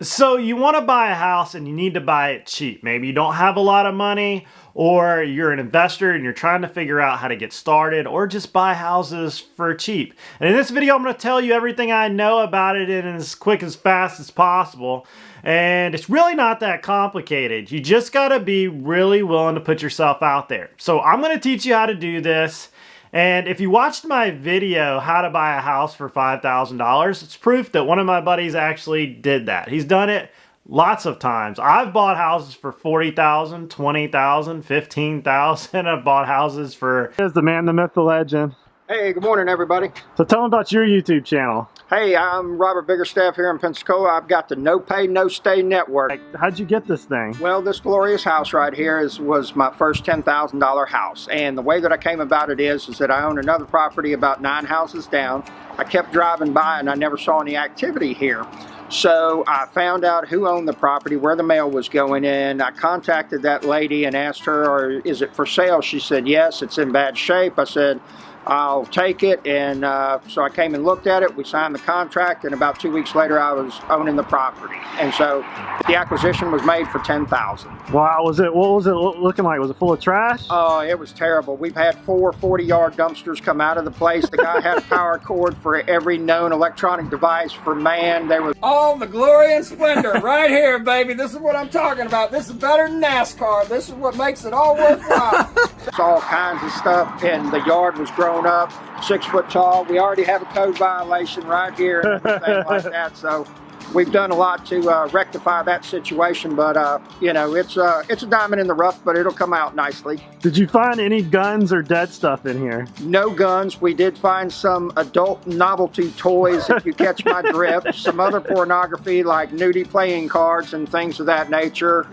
So you want to buy a house and you need to buy it cheap. Maybe you don't have a lot of money, or you're an investor and you're trying to figure out how to get started, or just buy houses for cheap. And in this video, I'm going to tell you everything I know about it in as quick as fast as possible. And it's really not that complicated. You just got to be really willing to put yourself out there. So I'm going to teach you how to do this. And if you watched my video, how to buy a house for $5,000, it's proof that one of my buddies actually did that. He's done it lots of times. I've bought houses for $40,000, $20,000, $15,000. I've bought houses for... Here's the man, the myth, the legend. Hey, good morning, everybody. So tell them about your YouTube channel. Hey, I'm Robert Biggerstaff here in Pensacola. I've got the No Pay, No Stay network. How'd you get this thing? Well, this glorious house right here was my first $10,000 house. And the way that I came about it is that I own another property about 9 houses down. I kept driving by and I never saw any activity here. So I found out who owned the property, where the mail was going in. I contacted that lady and asked her, is it for sale? She said, yes, it's in bad shape. I said, I'll take it, and so I came and looked at it. We signed the contract, and about 2 weeks later I was owning the property. And so the acquisition was made for $10,000. Wow, what was it looking like? Was it full of trash? Oh, it was terrible. We've had 4 40-yard dumpsters come out of the place. The guy had a power cord for every known electronic device for man. There was all the glory and splendor right here, baby. This is what I'm talking about. This is better than NASCAR. This is what makes it all worthwhile. It's all kinds of stuff, and the yard was grown up, 6 foot tall. We already have a code violation right here and everything like that. So we've done a lot to rectify that situation, but you know, it's a diamond in the rough, but it'll come out nicely. Did you find any guns or dead stuff in here? No guns. We did find some adult novelty toys, if you catch my drift. Some other pornography like nudie playing cards and things of that nature.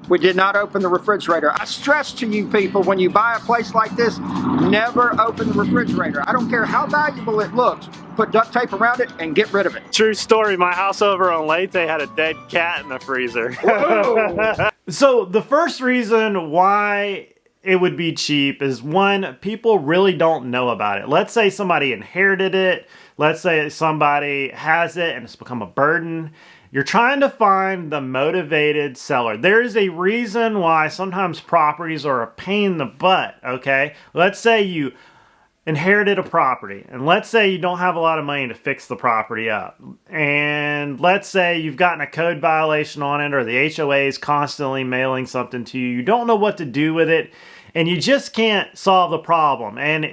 We did not open the refrigerator. I stress to you people, when you buy a place like this, never open the refrigerator. I don't care how valuable it looks. Put duct tape around it and get rid of it. True story. My house over on Leyte had a dead cat in the freezer. So the first reason why it would be cheap is, one, people really don't know about it. Let's say somebody inherited it. Let's say somebody has it and it's become a burden. You're trying to find the motivated seller. There's a reason why sometimes properties are a pain in the butt, okay? Let's say you inherited a property, and let's say you don't have a lot of money to fix the property up. And let's say you've gotten a code violation on it, or the HOA is constantly mailing something to you. You don't know what to do with it, and you just can't solve the problem. And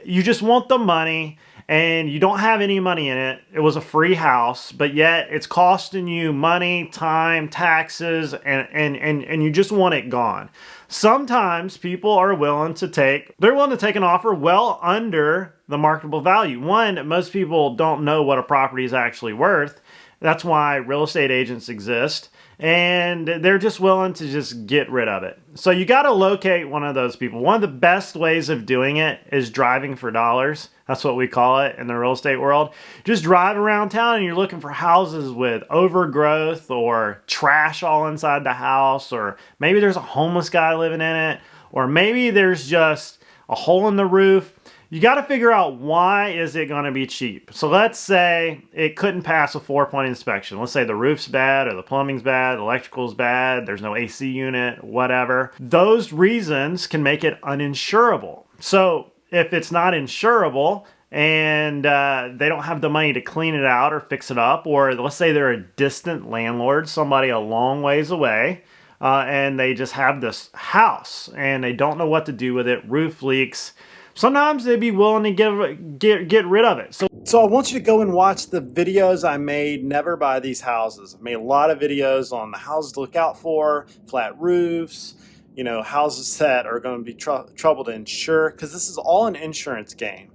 you just want the money, and you don't have any money in it. It was a free house, but yet it's costing you money, time, taxes, and you just want it gone. Sometimes people are willing to take an offer well under the marketable value. One, most people don't know what a property is actually worth. That's why real estate agents exist. And they're just willing to just get rid of it. So you got to locate one of those people. One of the best ways of doing it is driving for dollars. That's what we call it in the real estate world. Just drive around town and you're looking for houses with overgrowth or trash all inside the house, or maybe there's a homeless guy living in it, or maybe there's just a hole in the roof. You got to figure out, why is it going to be cheap? So let's say it couldn't pass a 4-point inspection. Let's say the roof's bad, or the plumbing's bad, the electrical's bad, there's no AC unit, whatever. Those reasons can make it uninsurable. So if it's not insurable and they don't have the money to clean it out or fix it up, or let's say they're a distant landlord, somebody a long ways away, and they just have this house and they don't know what to do with it, roof leaks, sometimes they'd be willing to get rid of it. So I want you to go and watch the videos I made, Never Buy These Houses. I made a lot of videos on the houses to look out for, flat roofs, you know, houses that are going to be trouble to insure, because this is all an insurance game.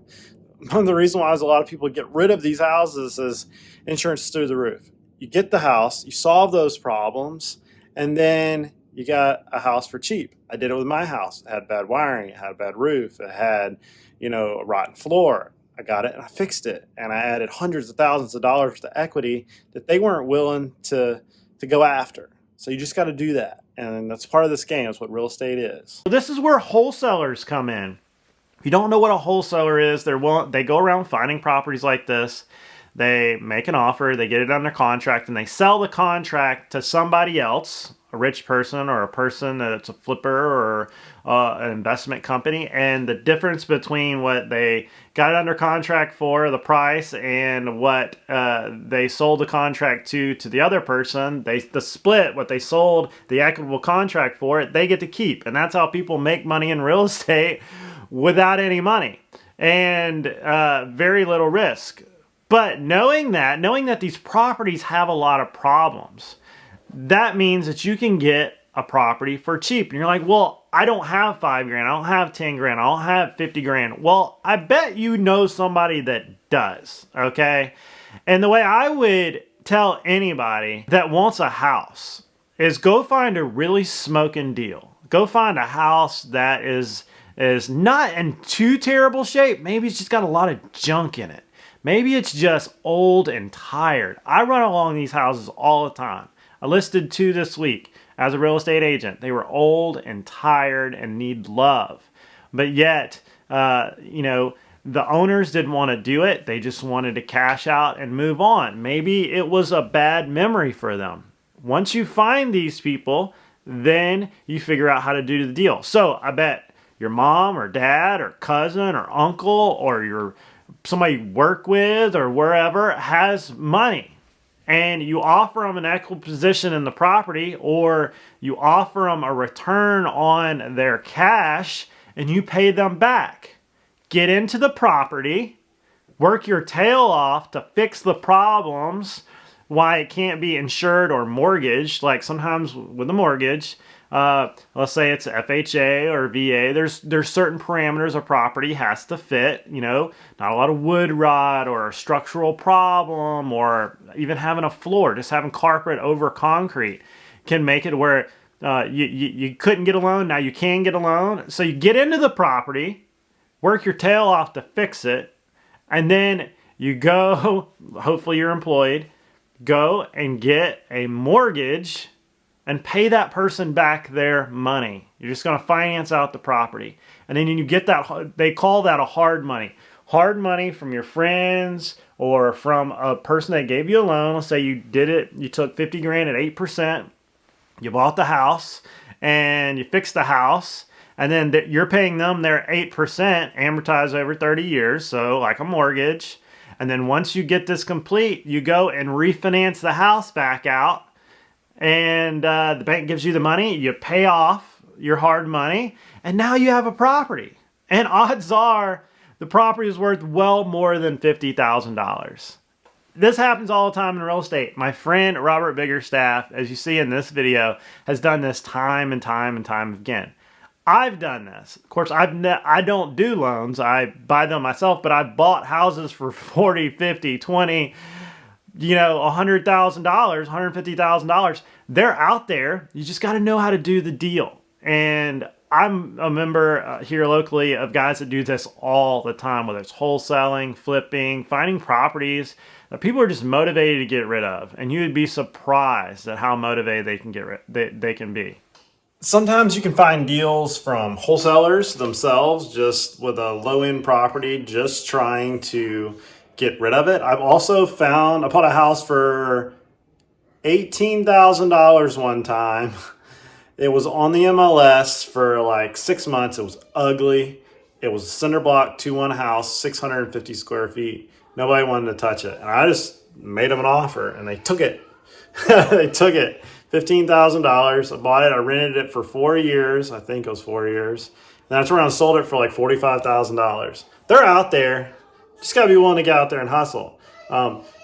One of the reasons why a lot of people get rid of these houses is insurance is through the roof. You get the house, you solve those problems, and then you got a house for cheap. I did it with my house. It had bad wiring, it had a bad roof, it had, you know, a rotten floor. I got it and I fixed it, and I added hundreds of thousands of dollars to equity that they weren't willing to go after. So you just got to do that, and that's part of this game. That's what real estate is. So this is where wholesalers come in. If you don't know what a wholesaler is, they go around finding properties like this. They make an offer, they get it under contract, and they sell the contract to somebody else, a rich person or a person that's a flipper or an investment company. And the difference between what they got it under contract for, the price, and what they sold the contract to the other person, the split, what they sold the equitable contract for, they get to keep. And that's how people make money in real estate without any money and very little risk. But knowing that these properties have a lot of problems, that means that you can get a property for cheap. And you're like, well, I don't have $5 grand. I don't have 10 grand. I don't have 50 grand. Well, I bet you know somebody that does, okay? And the way I would tell anybody that wants a house is go find a really smoking deal. Go find a house that is not in too terrible shape. Maybe it's just got a lot of junk in it. Maybe it's just old and tired. I run along these houses all the time. I listed 2 this week as a real estate agent. They were old and tired and need love. But yet, the owners didn't want to do it. They just wanted to cash out and move on. Maybe it was a bad memory for them. Once you find these people, then you figure out how to do the deal. So I bet your mom or dad or cousin or uncle or somebody you work with or wherever has money, and you offer them an equitable position in the property, or you offer them a return on their cash and you pay them back. Get into the property, work your tail off to fix the problems, why it can't be insured or mortgaged. Like sometimes with a mortgage, let's say it's FHA or VA, there's certain parameters a property has to fit, not a lot of wood rot or a structural problem or even having a floor, just having carpet over concrete can make it where you couldn't get a loan, now you can get a loan. So you get into the property, work your tail off to fix it, and then you go, hopefully you're employed, go and get a mortgage and pay that person back their money. You're just going to finance out the property. And then you get that, they call that a hard money. Hard money from your friends or from a person that gave you a loan. Let's say you did it, you took 50 grand at 8%, you bought the house and you fixed the house, and then you're paying them their 8% amortized over 30 years, so like a mortgage. And then once you get this complete, you go and refinance the house back out, and the bank gives you the money, you pay off your hard money, and now you have a property. And odds are the property is worth well more than $50,000. This happens all the time in real estate. My friend Robert Biggerstaff, as you see in this video, has done this time and time and time again. I've done this. Of course, I don't do loans. I buy them myself, but I've bought houses for 40, 50, 20, $100,000, $150,000. They're out there. You just got to know how to do the deal. And I'm a member here locally of guys that do this all the time, whether it's wholesaling, flipping, finding properties that people are just motivated to get rid of. And you would be surprised at how motivated they can be. Sometimes you can find deals from wholesalers themselves, just with a low-end property, just trying to get rid of it. I've also found, I bought a house for $18,000 one time. It was on the MLS for like 6 months. It was ugly. It was a cinder block 2-1 house, 650 square feet. Nobody wanted to touch it. And I just made them an offer and they took it. They took it. $15,000. I bought it. I rented it for 4 years. I think it was 4 years. And I turned around and sold it for like $45,000. They're out there. Just got to be willing to get out there and hustle.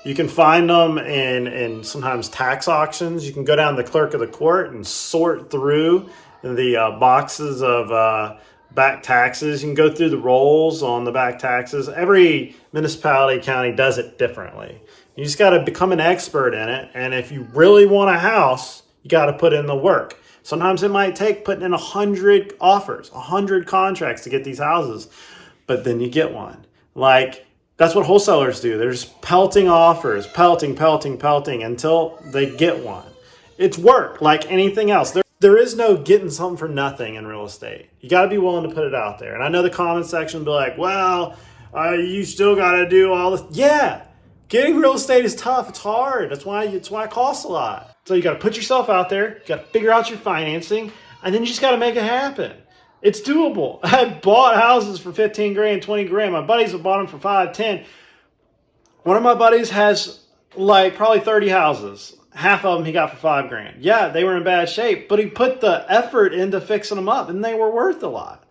You can find them in sometimes tax auctions. You can go down to the clerk of the court and sort through the boxes of back taxes. You can go through the rolls on the back taxes. Every municipality, county does it differently. You just got to become an expert in it. And if you really want a house, you got to put in the work. Sometimes it might take putting in 100 offers, 100 contracts to get these houses. But then you get one. Like, that's what wholesalers do. They're just pelting offers, pelting until they get one. It's work like anything else. There is no getting something for nothing in real estate. You got to be willing to put it out there. And I know the comment section will be like, well, you still got to do all this. Yeah. Getting real estate is tough. It's hard. That's why it costs a lot. So you got to put yourself out there. You got to figure out your financing, and then you just got to make it happen. It's doable. I bought houses for 15 grand, 20 grand. My buddies have bought them for 5, 10. One of my buddies has like probably 30 houses. Half of them he got for 5 grand. Yeah, they were in bad shape, but he put the effort into fixing them up, and they were worth a lot.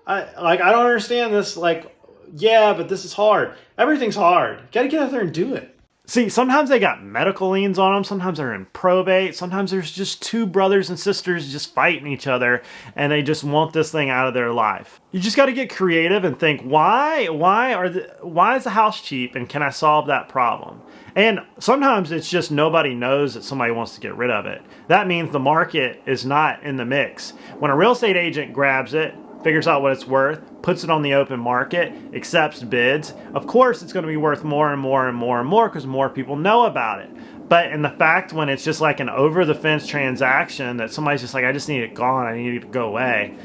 I don't understand this. Like, yeah, but this is hard. Everything's hard. You got to get out there and do it. See, sometimes they got medical liens on them. Sometimes they're in probate. Sometimes there's just two brothers and sisters just fighting each other, and they just want this thing out of their life. You just got to get creative and think, why is the house cheap, and can I solve that problem? And sometimes it's just nobody knows that somebody wants to get rid of it. That means the market is not in the mix. When a real estate agent grabs it, figures out what it's worth, puts it on the open market, accepts bids, of course it's going to be worth more and more and more and more because more people know about it. But in the fact when it's just like an over-the-fence transaction that somebody's just like, I just need it gone, I need it to go away,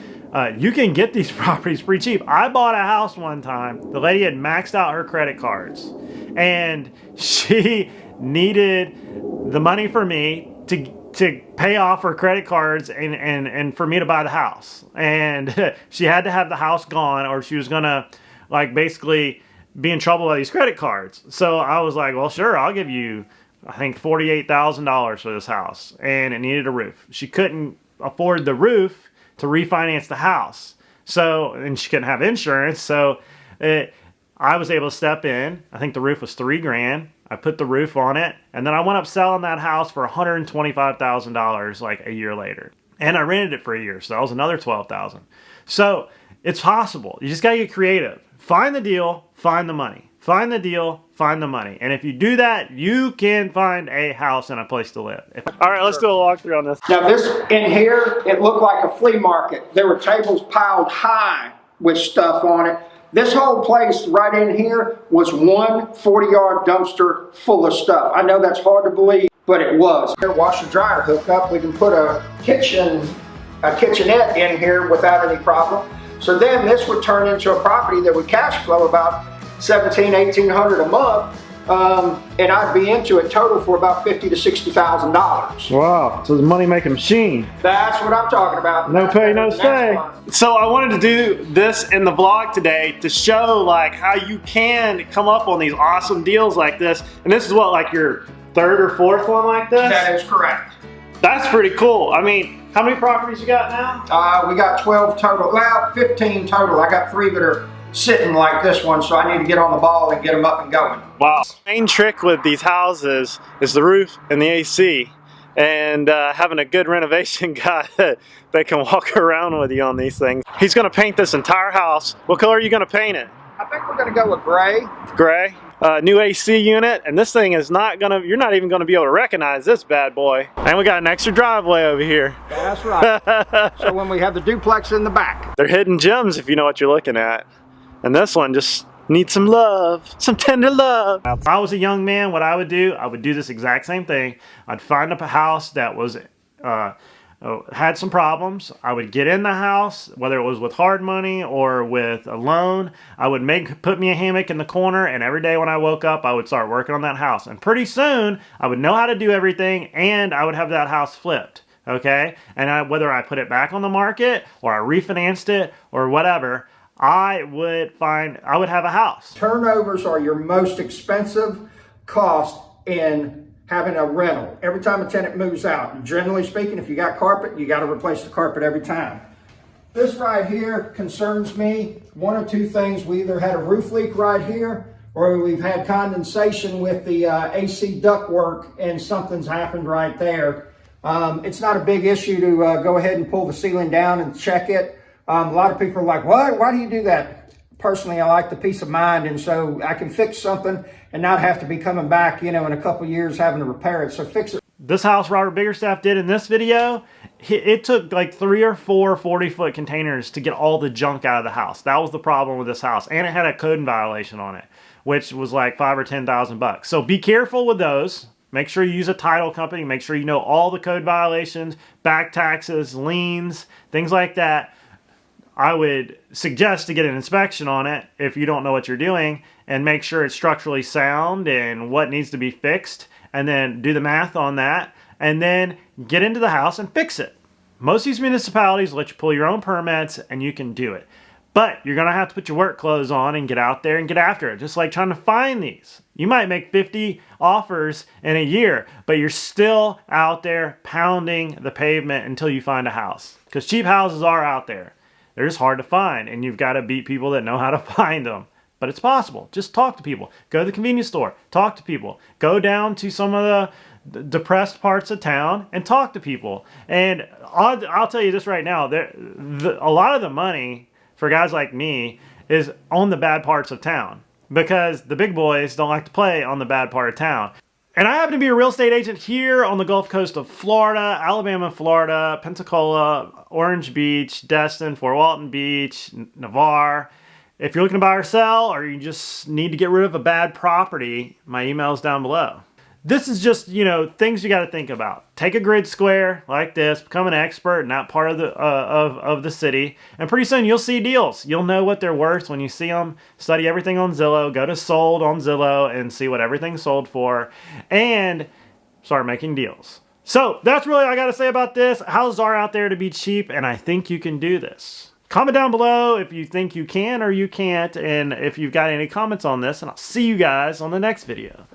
you can get these properties pretty cheap. I bought a house one time. The lady had maxed out her credit cards, and she needed the money for me to pay off her credit cards and for me to buy the house. And she had to have the house gone or she was gonna like basically be in trouble with these credit cards. So I was like, well, sure, I'll give you, I think $48,000 for this house. And it needed a roof. She couldn't afford the roof to refinance the house. So, and she couldn't have insurance. So I was able to step in. I think the roof was $3 grand. I put the roof on it, and then I went up selling that house for $125,000 like a year later. And I rented it for a year, so that was another $12,000. So it's possible. You just gotta get creative. Find the deal, find the money. Find the deal, find the money. And if you do that, you can find a house and a place to live. All right, let's do a walkthrough on this. Now this in here, it looked like a flea market. There were tables piled high with stuff on it. This whole place right in here was one 40-yard dumpster full of stuff. I know that's hard to believe, but it was. Washer dryer hookup. We can put a kitchenette in here without any problem. So then this would turn into a property that would cash flow about $1,700, $1,800 a month. And I'd be into it total for about $50,000 to $60,000. Wow, so it's a money-making machine. That's what I'm talking about. No pay, no stay. So I wanted to do this in the vlog today to show like how you can come up on these awesome deals like this. And this is what, like your third or fourth one like this? That is correct. That's pretty cool. I mean, how many properties you got now? We got 12 total. Well, 15 total. I got 3 that are sitting like this one, so I need to get on the ball and get them up and going. Wow. The main trick with these houses is the roof and the AC, and having a good renovation guy that can walk around with you on these things. He's going to paint this entire house. What color are you going to paint it? I think we're going to go with gray. Gray. New AC unit, and this thing is not gonna, you're not even gonna be able to recognize this bad boy. And we got an extra driveway over here. That's right. So when we have the duplex in the back. They're hidden gems if you know what you're looking at. And this one just needs some love, some tender love. If I was a young man, what I would do this exact same thing. I'd find a house that was had some problems. I would get in the house, whether it was with hard money or with a loan. I would put me a hammock in the corner, and every day when I woke up, I would start working on that house. And pretty soon, I would know how to do everything, and I would have that house flipped. Okay? And whether I put it back on the market, or I refinanced it, or whatever, I would have a house. Turnovers are your most expensive cost in having a rental. Every time a tenant moves out, generally speaking, if you got carpet, you got to replace the carpet every time. This right here concerns me. One of two things: we either had a roof leak right here, or we've had condensation with the AC ductwork, and something's happened right there. It's not a big issue to go ahead and pull the ceiling down and check it. A lot of people are like, "What? Why do you do that?" Personally, I like the peace of mind, and so I can fix something and not have to be coming back, in a couple of years having to repair it. So fix it. This house Robert Biggerstaff did in this video, it took like 3 or 4 40-foot containers to get all the junk out of the house. That was the problem with this house, and it had a code violation on it, which was like $5,000 or $10,000. So be careful with those. Make sure you use a title company. Make sure you know all the code violations, back taxes, liens, things like that. I would suggest to get an inspection on it if you don't know what you're doing, and make sure it's structurally sound and what needs to be fixed, and then do the math on that, and then get into the house and fix it. Most of these municipalities let you pull your own permits and you can do it. But you're going to have to put your work clothes on and get out there and get after it. Just like trying to find these. You might make 50 offers in a year, but you're still out there pounding the pavement until you find a house. Because cheap houses are out there. They're just hard to find, and you've got to beat people that know how to find them. But it's possible. Just talk to people. Go to the convenience store. Talk to people. Go down to some of the depressed parts of town and talk to people. And I'll tell you this right now. A lot of the money for guys like me is on the bad parts of town, because the big boys don't like to play on the bad part of town. And I happen to be a real estate agent here on the Gulf Coast of Florida, Alabama, Florida, Pensacola, Orange Beach, Destin, Fort Walton Beach, Navarre. If you're looking to buy or sell, or you just need to get rid of a bad property, my email is down below. This is just, things you got to think about. Take a grid square like this, become an expert in that part of the city, and pretty soon you'll see deals. You'll know what they're worth when you see them. Study everything on Zillow, go to sold on Zillow and see what everything's sold for, and start making deals. So that's really all I got to say about this. Houses are out there to be cheap, and I think you can do this. Comment down below if you think you can or you can't, and if you've got any comments on this, and I'll see you guys on the next video.